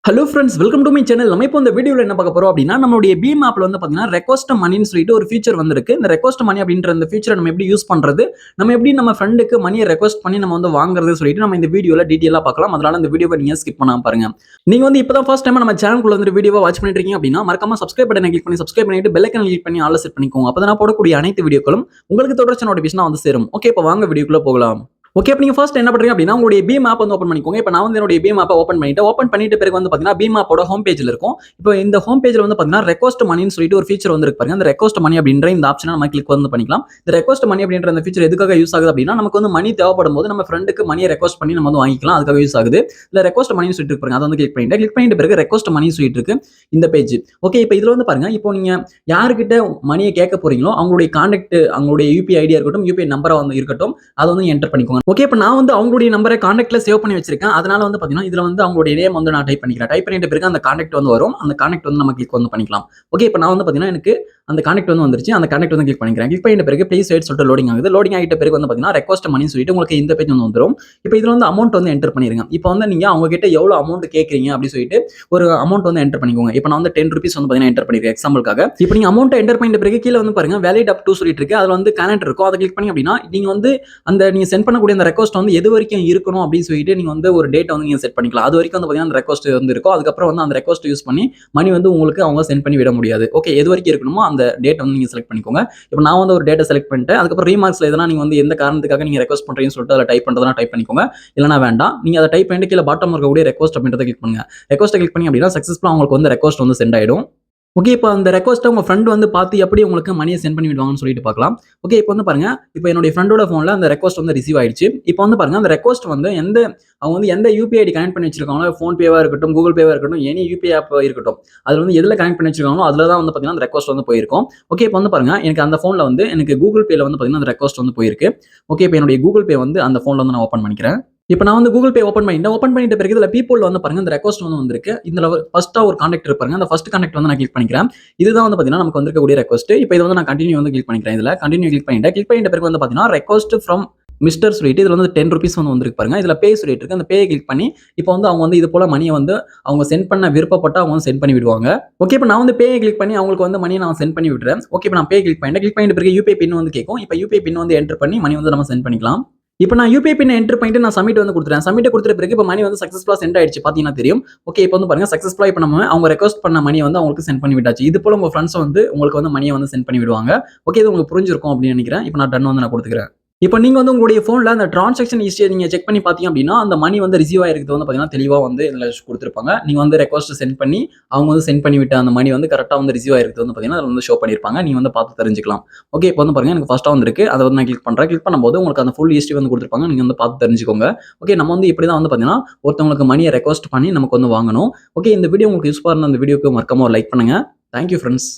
Hello friends, welcome to my channel. நம்ம இப்போ இந்த வீடியோல என்ன பார்க்க போறோம் அப்படின்னா நம்மளுடைய BHIM appல வந்து பாத்தீங்கன்னா ரெக்வெஸ்ட் மணின்னு சொல்லிட்டு ஒரு ஃபீச்சர் வந்திருக்கு. இந்த ரெக்வெஸ்ட் மணி அப்படின்ற அந்த ஃபீச்சரை நம்ம எப்படி யூஸ் பண்றது, நம்ம எப்படி நம்ம ஃப்ரெண்டுக்கு மணியை ரெக்வெஸ்ட் பண்ணி நம்ம வந்து வாங்குறது சொல்லிட்டு நம்ம இந்த வீடியோல டீடைலா பார்க்கலாம். அதனால இந்த வீடியோவை நீங்க ஸ்கிப் பண்ணாம பாருங்க. நீங்க வந்து இப்பதான் ஃபர்ஸ்ட் டைம் நம்ம சேனலுக்குள்ள வந்து வீடியோவை வாட்ச் பண்ணிட்டு இருக்கீங்க அப்படின்னா மறக்காம சப்ஸ்கிரைப் பட்டனை கிளிக் பண்ணி சப்ஸ்கிரைப் பண்ணிட்டு பெல் ஐகானை கிளிக் பண்ணி ஆல்ல செட் பண்ணிக்கோங்க. அப்பதான் நான் போடக்கூடிய அனைத்து வீடியோக்களும் உங்களுக்கு தொடர்ச்சி நோட்டிஃபிகேஷனா வந்து சேரும். ஓகே, இப்போ வாங்க வீடியோக்குள்ள போகலாம். ஓகே, இப்போ நீங்க ஃபர்ஸ்ட் என்ன பண்றீங்க அப்படின்னா உங்களுடைய BHIM ஆப் வந்து ஓபன் பண்ணிக்கோங்க. இப்போ நான் வந்து என்னுடைய BHIM ஆப்பை ஓபன் பண்ணிட்டு பிறகு வந்து பாத்தீங்கன்னா BHIM ஆப்போட ஹோம் பேஜ்ல இருக்கும். இப்போ இந்த ஹோம் பேஜ்ல வந்து பாத்தீங்கன்னா ரெக்வெஸ்ட் மணின்னு சொல்லிட்டு ஒரு ஃபீச்சர் வந்து இருக்கு பாருங்க. அந்த ரெக்வெஸ்ட் மணி அப்படின்ற இந்த ஆப்ஷனை நம்ம கிளிக் வந்து பண்ணிக்கலாம். இந்த ரெக்வெஸ்ட் மணி அப்படின்ற அந்த ஃபீச்சர் எதுக்காக யூஸ் ஆகுது அப்படின்னா நமக்கு வந்து மணி தேவைப்படும் போது நம்ம ஃப்ரெண்டுக்கு மணியை ரெக்வெஸ்ட் பண்ணி நம்ம வந்து வாங்கிக்கலாம். அதுக்காக யூஸ் ஆகுது. இல்ல ரெக்வெஸ்ட் மணின்னு சொல்லிட்டு பாருங்க, அதை வந்து கிளிக் பண்ணிட்டு பிறகு ரெக்வெஸ்ட் மணி சொல்லிட்டு இருக்கு இந்த பேஜ். ஓகே, இப்போ இதுல வந்து பாருங்க, இப்போ நீங்க யாருக்கிட்ட மணியை கேட்க போறீங்களோ அவங்களுடைய கான்டாக்ட், அவங்களுடைய யூபிஐ ஐடியா இருக்கட்டும், யூபிஐ நம்பரா வந்து இருக்கட்டும், அதை வந்து என்டர் பண்ணிக்கோங்க. ஓகே, இப்போ நான் வந்து அவங்களுடைய நம்பரை கான்டாக்ட்ல சேவ் பண்ணி வச்சிருக்கேன். அதனால வந்து பாத்தீங்கன்னா இதுல வந்து அவங்களுடைய நேம் வந்து நான் டைப் பண்ணிட்டு பிறகு அந்த கான்டாக்ட் வந்து வரும். அந்த கான்டாக்ட் வந்து நம்ம கிளிக் வந்து பண்ணிக்கலாம். ஓகே, இப்போ நான் வந்து பாத்தீங்கன்னா எனக்கு அந்த கான்டாக்ட் வந்து வந்துருச்சு. அந்த கான்டாக்ட் வந்து கிளிக் பண்ணிட்ட பிறகு ப்ளீஸ் வெயிட் சொல்லிட்டு லோடிங் ஆகுது. லோடிங் ஆகிட்ட பிறகு வந்து பாத்தீங்கன்னா ரெக்வெஸ்ட் மணி சொல்லிட்டு உங்களுக்கு இந்த பேஜ் வந்து வந்துரும். இப்போ இதுல வந்து அமௌண்ட் வந்து என்டர் பண்ணிருங்க. இப்போ வந்து நீங்க அவங்க கிட்ட எவ்வளவு அமௌண்ட் கேக்குறீங்க அப்படி சொல்லிட்டு ஒரு அமௌண்ட் வந்து என்டர் பண்ணிக்கோங்க. இப்போ நான் வந்து 10 rupees வந்து பாத்தீங்கன்னா என்டர் பண்ணிருக்கேன் எக்ஸாம்பிளுக்காக. இப்போ நீங்க அமௌண்ட் என்டர் பண்ணிட்ட பிறகு கீழ வந்து பாருங்க வேலிட் அப் டு சொல்லிட்டு இருக்கு. அதுல வந்து கேலண்டர் இருக்கும். அதை கிளிக் பண்ணி அப்படின்னா நீங்க வந்து அந்த நீங்க சென்ட் பண்ணக்கூடிய அந்த ரெக்வெஸ்ட் வந்து எது வரைக்கும் இருக்கணும் அப்படின்னு சொல்லிட்டு நீங்க வந்து ஒரு டேட் வந்து நீங்க செட் பண்ணிக்கலாம். அது வரைக்கும் வந்து பாத்தீங்கன்னா அந்த ரெக்வெஸ்ட் வந்து இருக்கும். அதுக்கப்புறம் வந்து அந்த ரெக்வெஸ்ட் யூஸ் பண்ணி மணி வந்து உங்களுக்கு அவங்க சென்ட் பண்ணி விட முடியாது. ஓகே, எது வரைக்கும் இருக்கணுமோ அந்த டேட் வந்து நீங்க செலக்ட் பண்ணிக்கோங்க. இப்போ நான் வந்து ஒரு டேட்டை செலக்ட் பண்ணிட்டேன். அதுக்கப்புறம் ரீமார்க்ஸ்ல எதனா நீங்க வந்து எந்த காரணத்துக்காக நீங்க ரெக்வெஸ்ட் பண்றீங்கன்னு சொல்லிட்டு அதை டைப் பண்றதுனா டைப் பண்ணிக்கோங்க. இல்லனா வேண்டாம். நீங்க அதை டைப் பண்ணிட்டு கீழ பாட்டம் இருக்கக்கூடிய ரெக்வெஸ்ட் அப்படின்றத கிளிக் பண்ணுங்க. ரெக்வெஸ்ட் கிளிக் பண்ணி அப்படின்னா சக்சஸ்ஃபுல்லா உங்களுக்கு வந்து ரெக்வெஸ்ட் வந்து சென்ட் ஆயிடும். ஓகே, இப்போ அந்த ரெக்வெஸ்ட்டை உங்க ஃப்ரெண்ட் வந்து பார்த்து எப்படி உங்களுக்கு மணியை சென்ட் பண்ணி விடுவாங்கன்னு சொல்லிட்டு பார்க்கலாம். ஓகே, இப்போ வந்து பாருங்க, இப்போ என்னுடைய ஃப்ரெண்டோட ஃபோன்ல அந்த ரெக்வெஸ்ட் வந்து ரிசீவ் ஆயிடுச்சு. இப்போ வந்து பாருங்க, அந்த ரெக்வெஸ்ட் வந்து அவங்க வந்து எந்த யூபிஐ ஐடி கனெக்ட் பண்ணி வச்சிருக்காங்களோ, ஃபோன் பேவா இருக்கட்டும், கூகுள் பேவா இருக்கட்டும், எனி யூபிஐ ஆப் இருக்கட்டும், அதுல வந்து எதுல கனெக்ட் பண்ணி வச்சிருக்காங்களோ அதுல தான் வந்து பாத்தீங்கன்னா அந்த ரெக்வெஸ்ட் வந்து போயிருக்கும். ஓகே, இப்போ வந்து பாருங்க, எனக்கு அந்த ஃபோன்ல வந்து எனக்கு கூகுள் பேல வந்து பாத்தீங்கன்னா அந்த ரெக்வெஸ்ட் வந்து போயிருக்கு. ஓகே, இப்போ என்னுடைய கூகுள் பே வந்து அந்த ஃபோன்ல வந்து நான் ஓபன் பண்ணிக்கிறேன். இப்போ நான் வந்து கூகுள் பே ஓபன் பண்ணிட்ட பிறகு இதுல பீப்புள் வந்து பாருங்க, இந்த ரெக்வெஸ்ட் வந்து வந்திருக்கு. இதுல ஃபர்ஸ்டா ஒரு கான்டாக்ட் இருப்பாங்க. அந்த ஃபர்ஸ்ட் கான்டாக்ட் வந்து நான் கிளிக் பண்ணிக்கிறேன். இதுதான் வந்து பாத்தீங்கன்னா நமக்கு வந்திருக்கக்கூடிய ரெக்வெஸ்ட். இப்போ இதை வந்து நான் கண்டினியூ வந்து கிளிக் பண்ணிக்கிறேன். இதுல கண்டினியூ கிளிக் பண்ணிட்ட பிறகு வந்து பாத்தீங்கன்னா ரெக்வெஸ்ட் ஃப்ரம் மிஸ்டர் சொல்லிட்டு இதுல வந்து 10 rupees வந்து வந்திருக்கு பாருங்க. இதுல பே சொல்லிட்டு இருக்கு. அந்த பே கிளிக் பண்ணி இப்போ வந்து அவங்க வந்து இது போல மணியை வந்து அவங்க சென்ட் பண்ண விருப்பப்பட்ட அவங்க வந்து சென்ட் பண்ணி விடுவாங்க. ஓகே, இப்போ நான் வந்து பே கிளிக் பண்ணி அவங்களுக்கு வந்து மணியை நான் சென்ட் பண்ணி விடுறேன். ஓகே, இப்போ நான் பே கிளிக் பண்ணிட்ட பிறகு யூபிஐ பின் வந்து கேட்கும். இப்போ யூபிஐ பின் வந்து என்டர் பண்ணி மணி வந்து நம்ம சென்ட் பண்ணிக்கலாம். இப்போ நான் யூபிஐ பின் என்டர் பண்ணிட்டு நான் சப்மிட் வந்து கொடுத்துறேன். சப்மிட் கொடுத்த பிறகு இப்போ மணி வந்து சக்சஸ்ஃபுல்லா சென்ட் ஆயிடுச்சு பாத்தீங்கன்னா தெரியும். ஓகே, இப்போ வந்து பாருங்க சக்சஸ்ஃபுல்லா இப்போ நம்ம அவங்க ரெக்வெஸ்ட் பண்ண மணியை வந்து அவங்களுக்கு சென்ட் பண்ணி விட்டாச்சு. இது போல உங்க ஃப்ரெண்ட்ஸ் வந்து உங்களுக்கு வந்து மணியை வந்து சென்ட் பண்ணி விடுவாங்க. ஓகே, இது உங்களுக்கு புரிஞ்சிருக்கும் அப்படின்னு நினைக்கிறேன். இப்போ நான் டன் வந்து நான் கொடுத்துக்கிறேன். இப்போ நீங்க வந்து உங்களுடைய போன்ல அந்த டிரான்சாக்ஷன் ஹிஸ்டரியை நீங்க செக் பண்ணி பாத்தீங்க அப்படின்னா அந்த மணி வந்து ரிசீவ் ஆயிருக்கிறது வந்து பாத்தீங்கன்னா தெளிவா வந்து இதுல கொடுத்திருப்பாங்க. நீங்க வந்து ரெக்வெஸ்ட் சென்ட் பண்ணி அவங்க வந்து சென்ட் பண்ணி விட்ட அந்த மணி வந்து கரெக்டா வந்து ரிசீவ் ஆயிருக்கிறது வந்து பாத்தீங்கன்னா அதுல வந்து ஷோ பண்ணிருப்பாங்க. நீங்க வந்து பார்த்து தெரிஞ்சுக்கலாம். ஓகே, இப்போ வந்து பாருங்க எனக்கு ஃபர்ஸ்டா வந்திருக்கு. அதை வந்து நான் கிளிக் பண்றேன். கிளிக் பண்ணும்போது உங்களுக்கு அந்த ஃபுல் ஹிஸ்டரி வந்து கொடுத்திருப்பாங்க. நீங்க வந்து பார்த்து தெரிஞ்சுக்கோங்க. ஓகே, நம்ம வந்து இப்படி தான் வந்து பாத்தீங்கன்னா ஒருத்தவங்களுக்கு மணியை ரெக்வெஸ்ட் பண்ணி நமக்கு வந்து வாங்கணும். ஓகே, இந்த வீடியோ உங்களுக்கு யூஸ்ஃபுல்லா இருந்தா அந்த வீடியோக்கு மறக்காம ஒரு லைக் பண்ணுங்க. Thank you friends.